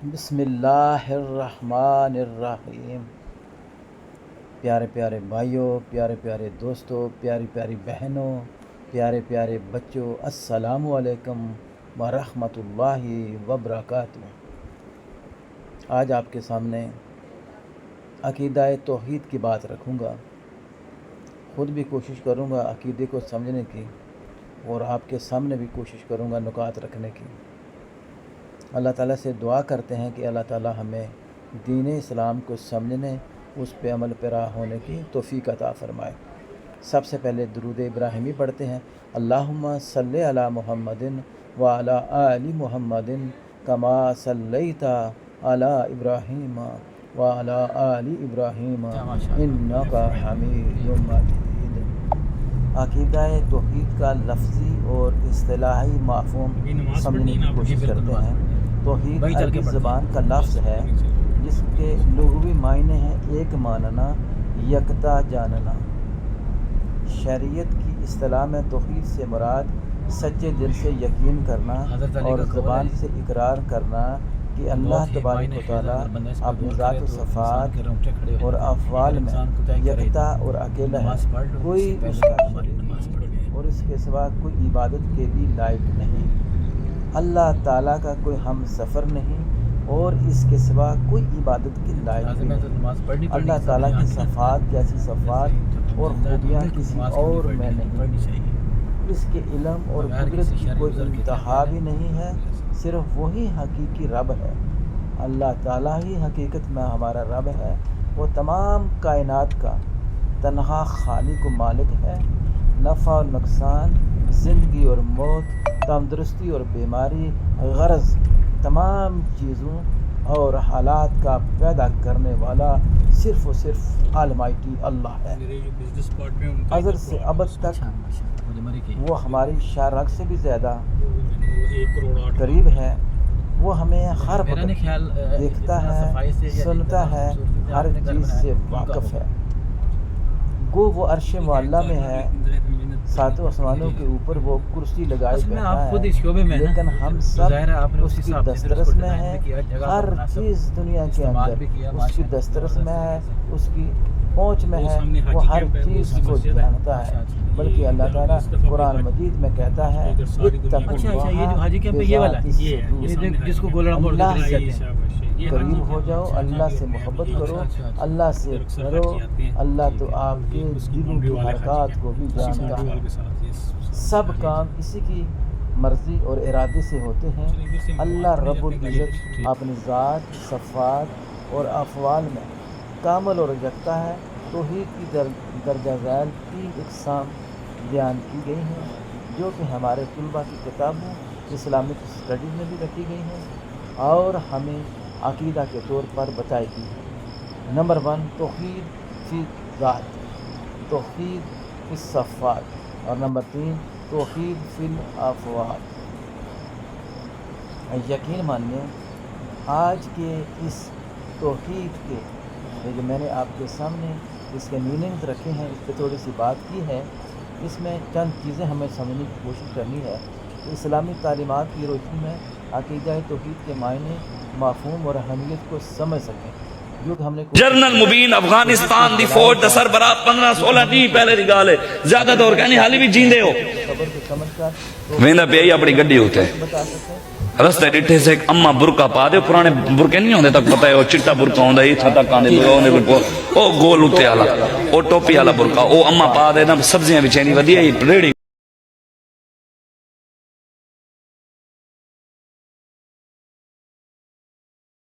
بسم اللہ الرحمن الرحیم۔ پیارے پیارے بھائیوں، پیارے پیارے دوستوں، پیاری پیاری بہنوں، پیارے پیارے بچوں، السلام علیکم ورحمۃ اللہ وبرکاتہ۔ آج آپ کے سامنے عقیدہ توحید کی بات رکھوں گا۔ خود بھی کوشش کروں گا عقیدے کو سمجھنے کی، اور آپ کے سامنے بھی کوشش کروں گا نکات رکھنے کی۔ اللہ تعالیٰ سے دعا کرتے ہیں کہ اللہ تعالیٰ ہمیں دین اسلام کو سمجھنے، اس پہ عمل پیرا ہونے کی توفیق عطا فرمائے۔ سب سے پہلے درود ابراہیمی پڑھتے ہیں۔ اللہم صلی علی محمد وعلی آل محمد کما صلیت علی ابراہیم وعلی آل ابراہیم انک حمید مجید۔ عقیدہ توحید کا لفظی اور اصطلاحی مفہوم سمجھنے کی کوشش کرتے ہیں۔ توحید عربی زبان کا لفظ ہے جس کے لغوی معنی ہیں ایک ماننا، یکتا جاننا۔ شریعت کی اصطلاح میں توحید سے مراد سچے دل سے یقین کرنا اور زبان سے اقرار کرنا کہ اللہ تبارک و تعالیٰ اپنی ذات و صفات اور افعال میں یکتا اور اکیلا ہے، کوئی اس کا شریک نہیں اور اس کے سوا کوئی عبادت کے بھی لائق نہیں۔ اللہ تعالیٰ کا کوئی ہم سفر نہیں اور اس کے سوا کوئی عبادت کے لائق نہیں۔ اللہ تعالیٰ کی صفات جیسی صفات اور خوبیاں کسی اور میں نہیں۔ اس کے علم اور قدرت کی کوئی انتہا بھی نہیں ہے، صرف وہی حقیقی رب ہے۔ اللہ تعالیٰ ہی حقیقت میں ہمارا رب ہے۔ وہ تمام کائنات کا تنہا خالق و مالک ہے۔ نفع اور نقصان، زندگی اور موت، تندرستی اور بیماری، غرض تمام چیزوں اور حالات کا پیدا کرنے والا صرف و صرف آلمائٹی اللہ ہے۔ ازل سے ابد تک وہ ہماری شارک سے بھی زیادہ قریب ہے۔ وہ ہمیں ہر وقت دیکھتا ہے، سنتا ہے، ہر چیز سے واقف ہے۔ گو وہ عرش معلیٰ میں ہے، ساتوں آسمانوں کے اوپر وہ کرسی لگائے بیٹھا ہے، لیکن ہم سب اس کی دسترس میں ہیں۔ ہر چیز دنیا کے اندر اس کی دسترس میں ہے، اس کی پہنچ میں ہے، وہ ہر چیز کو جانتا ہے۔ بلکہ اللہ تعالیٰ قرآن مجید میں کہتا ہے قریب ہو جاؤ، اللہ سے محبت کرو، اللہ سے ڈرو، اللہ تو آپ کے دلوں کی حرکات کو بھی جانتا ہے۔ سب کام اسی کی مرضی اور ارادے سے ہوتے ہیں۔ اللہ رب العزت اپنی ذات، صفات اور افعال میں کامل اور یکتا ہے۔ توحید کی درجہ ذیل 3 اقسام بیان کی گئی ہیں، جو کہ ہمارے طلباء کی کتابوں اسلامک اسٹڈیز میں بھی رکھی گئی ہیں اور ہمیں عقیدہ کے طور پر بتائی گئی ہے۔ نمبر 1، توحید فی ذات، توحید فی صفات، اور نمبر 3، توحید فی الافعال۔ یقین مانیے آج کے اس توحید کے جو میں نے آپ کے سامنے اس کے میننگز رکھے ہیں، اس پہ تھوڑی سی بات کی ہے۔ اس میں چند چیزیں ہمیں سمجھنے کی کوشش کرنی ہے کہ اسلامی تعلیمات کی روشنی میں عقیدہ توحید کے معنی، مفہوم اور اہمیت کو سمجھ سکیں۔ جو کہ ہم نے جنرل مبین افغانستان دی فوج دا سربراہ 15-16 دی پہلے دی گال ہے، زیادہ دور کہنی حالی بھی جیندے ہو خبر کو سمجھ کر ویندہ پہ اپنی گڈی ہوتے بتا سکیں۔ رستے ڈٹھے سے ایک اما برکا پا دے، پرانے برکے نہیں ہوندے تک پتہ ہے، وہ چٹا برکا ہوندہ ہی تھا تک آنے برکا، وہ گول اتے آلا، وہ ٹوپی آلا برکا، وہ اما پا دے نا سبزیاں بچینی ودیا ہی ریڑی